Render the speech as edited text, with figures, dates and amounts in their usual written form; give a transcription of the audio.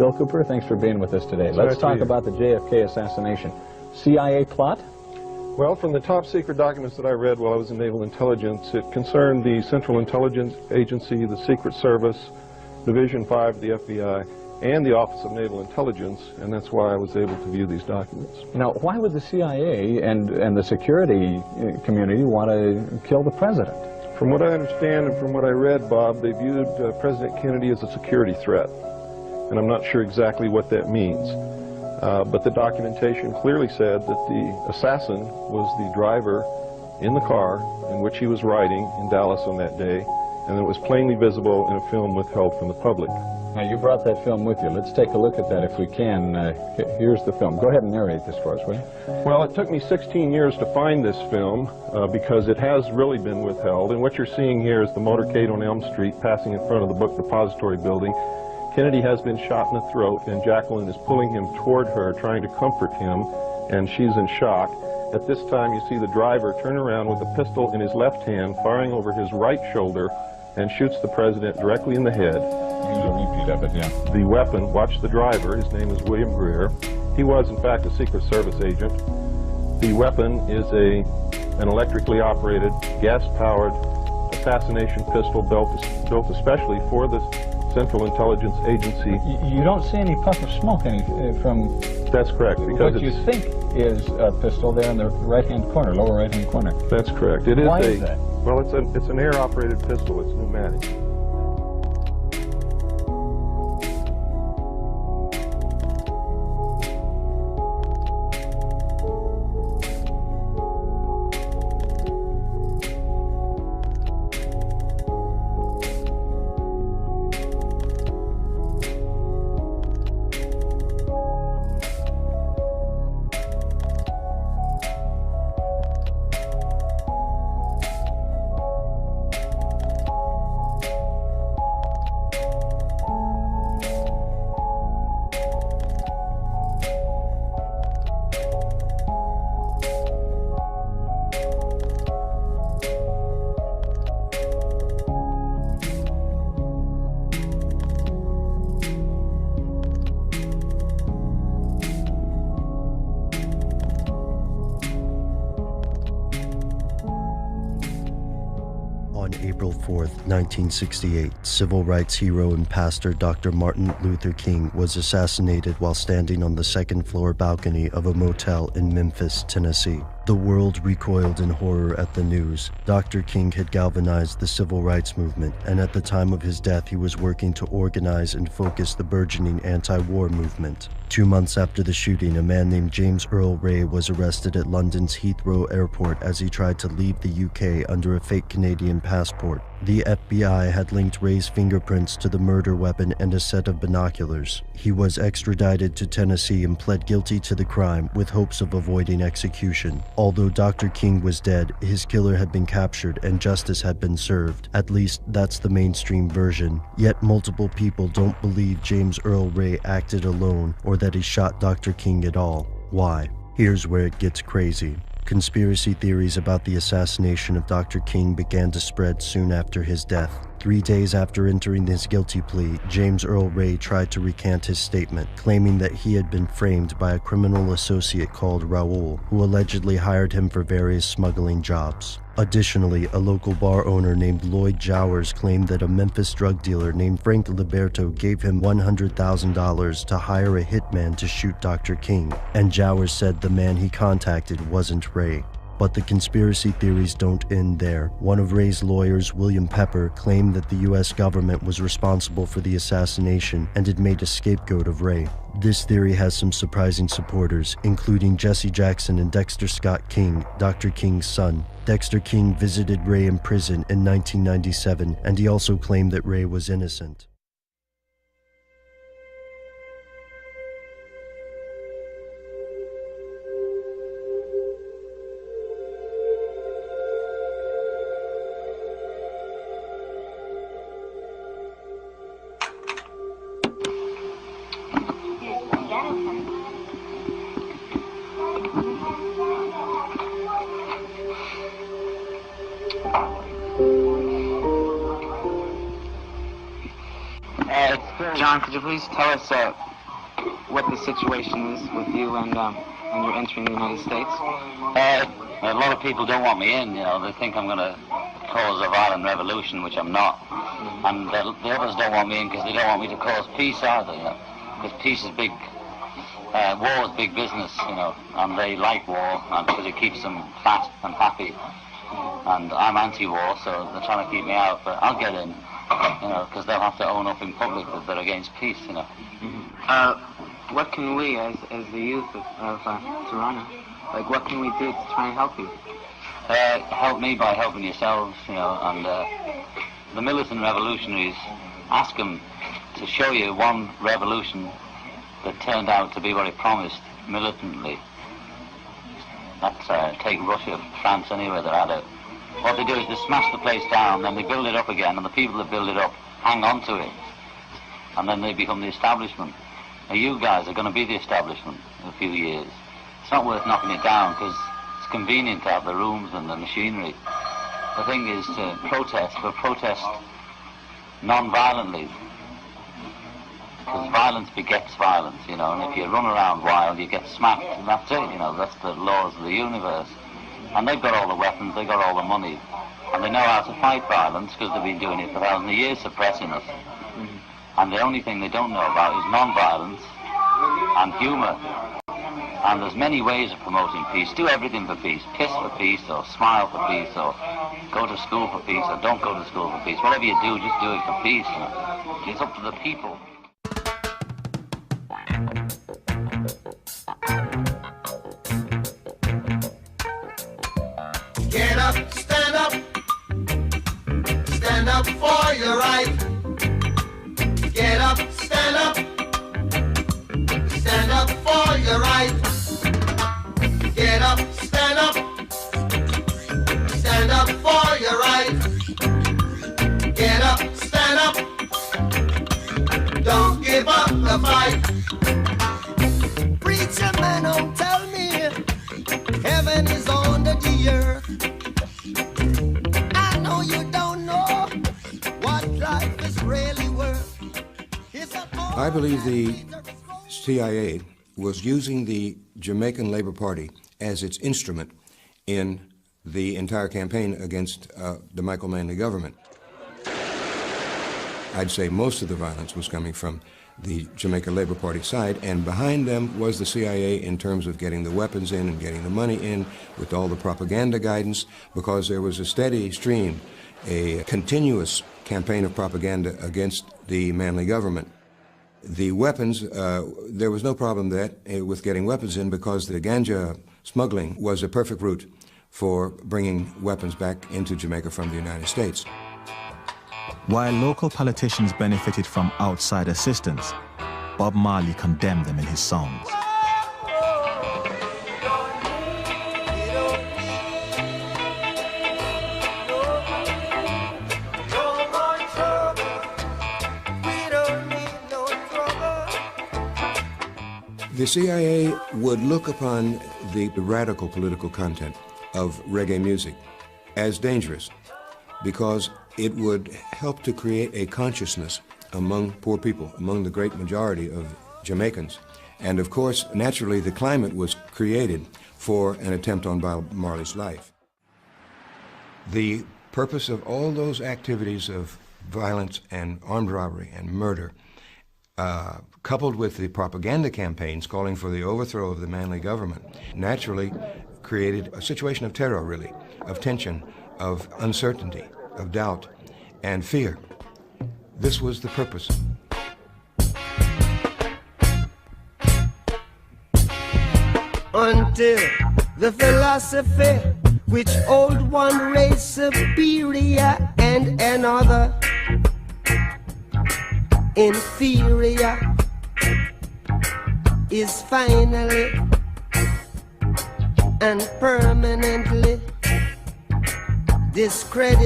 Bill Cooper, thanks for being with us today. Let's talk about the JFK assassination. CIA plot? Well, from the top secret documents that I read while I was in Naval Intelligence, it concerned the Central Intelligence Agency, the Secret Service, Division 5 of the FBI, and the Office of Naval Intelligence, and that's why I was able to view these documents. Now, why would the CIA and the security community want to kill the president? From what I understand and from what I read, Bob, they viewed President Kennedy as a security threat, and I'm not sure exactly what that means. But the documentation clearly said that the assassin was the driver in the car in which he was riding in Dallas on that day, and it was plainly visible in a film withheld from the public. Now, you brought that film with you. Let's take a look at that if we can. Here's the film. Go ahead and narrate this for us, will you? Well, it took me 16 years to find this film because it has really been withheld, and what you're seeing here is the motorcade on Elm Street passing in front of the book depository building. Kennedy has been shot in the throat, and Jacqueline is pulling him toward her, trying to comfort him, and she's in shock. At this time, you see the driver turn around with a pistol in his left hand, firing over his right shoulder, and shoots the president directly in the head. Here's a repeat of it, yeah. The weapon, watch the driver, his name is William Greer. He was, in fact, a Secret Service agent. The weapon is an electrically operated, gas-powered assassination pistol built especially for the Central Intelligence Agency. You don't see any puff of smoke from... That's correct. Because what you think is a pistol there in the right-hand corner, lower right-hand corner. That's correct. It is. Why is that? Well, it's an air-operated pistol. It's pneumatic. On April 4th, 1968, civil rights hero and pastor Dr. Martin Luther King was assassinated while standing on the second-floor balcony of a motel in Memphis, Tennessee. The world recoiled in horror at the news. Dr. King had galvanized the civil rights movement, and at the time of his death he was working to organize and focus the burgeoning anti-war movement. 2 months after the shooting, a man named James Earl Ray was arrested at London's Heathrow Airport as he tried to leave the UK under a fake Canadian passport. The FBI had linked Ray's fingerprints to the murder weapon and a set of binoculars. He was extradited to Tennessee and pled guilty to the crime with hopes of avoiding execution. Although Dr. King was dead, his killer had been captured and justice had been served. At least, that's the mainstream version. Yet multiple people don't believe James Earl Ray acted alone or that he shot Dr. King at all. Why? Here's where it gets crazy. Conspiracy theories about the assassination of Dr. King began to spread soon after his death. 3 days after entering his guilty plea, James Earl Ray tried to recant his statement, claiming that he had been framed by a criminal associate called Raoul, who allegedly hired him for various smuggling jobs. Additionally, a local bar owner named Lloyd Jowers claimed that a Memphis drug dealer named Frank Liberto gave him $100,000 to hire a hitman to shoot Dr. King, and Jowers said the man he contacted wasn't Ray. But the conspiracy theories don't end there. One of Ray's lawyers, William Pepper, claimed that the US government was responsible for the assassination and had made a scapegoat of Ray. This theory has some surprising supporters, including Jesse Jackson and Dexter Scott King, Dr. King's son. Dexter King visited Ray in prison in 1997, and he also claimed that Ray was innocent. John, could you please tell us what the situation is with you and your entering the United States? A lot of people don't want me in, you know. They think I'm going to cause a violent revolution, which I'm not. And the others don't want me in because they don't want me to cause peace either, you know. Because peace is big, war is big business, you know, and they like war because it keeps them fat and happy. And I'm anti-war, so they're trying to keep me out, but I'll get in, you know, because they'll have to own up in public that they're against peace, you know. What can we, as the youth of Toronto, like, what can we do to try and help you? Help me by helping yourselves, you know, and the militant revolutionaries, ask them to show you one revolution that turned out to be what it promised militantly. That's, take Russia, France, anywhere they're at it. What they do is they smash the place down, then they build it up again, and the people that build it up hang on to it, and then they become the establishment. Now you guys are going to be the establishment in a few years. It's not worth knocking it down because it's convenient to have the rooms and the machinery. The thing is to protest, but protest non-violently. Because violence begets violence, you know, and if you run around wild, you get smacked, and that's it, you know, that's the laws of the universe. And they've got all the weapons, they've got all the money, and they know how to fight violence because they've been doing it for thousands of years, suppressing us. And the only thing they don't know about is non-violence and humour. And there's many ways of promoting peace. Do everything for peace. Piss for peace, or smile for peace, or go to school for peace, or don't go to school for peace. Whatever you do, just do it for peace. You know? It's up to the people. Get up, stand up for your right. Get up, stand up for your right. Get up, stand up for your right. Get up, stand up, don't give up the fight. Preacher man, don't tell me heaven is under the earth. I know you don't know what life is really worth. I believe the CIA was using the Jamaican Labour Party as its instrument in the entire campaign against the Michael Manley government. I'd say most of the violence was coming from the Jamaica Labour Party side, and behind them was the CIA in terms of getting the weapons in and getting the money in with all the propaganda guidance, because there was a steady stream, a continuous campaign of propaganda against the Manley government. The weapons, there was no problem with getting weapons in, because the ganja smuggling was a perfect route for bringing weapons back into Jamaica from the United States. While local politicians benefited from outside assistance, Bob Marley condemned them in his songs. The CIA would look upon the radical political content of reggae music as dangerous, because it would help to create a consciousness among poor people, among the great majority of Jamaicans. And of course, naturally, the climate was created for an attempt on Bob Marley's life. The purpose of all those activities of violence and armed robbery and murder, coupled with the propaganda campaigns calling for the overthrow of the Manley government, naturally created a situation of terror, really, of tension, of uncertainty, of doubt and fear. This was the purpose. Until the philosophy which old one race superior and another inferior is finally and permanently discredited.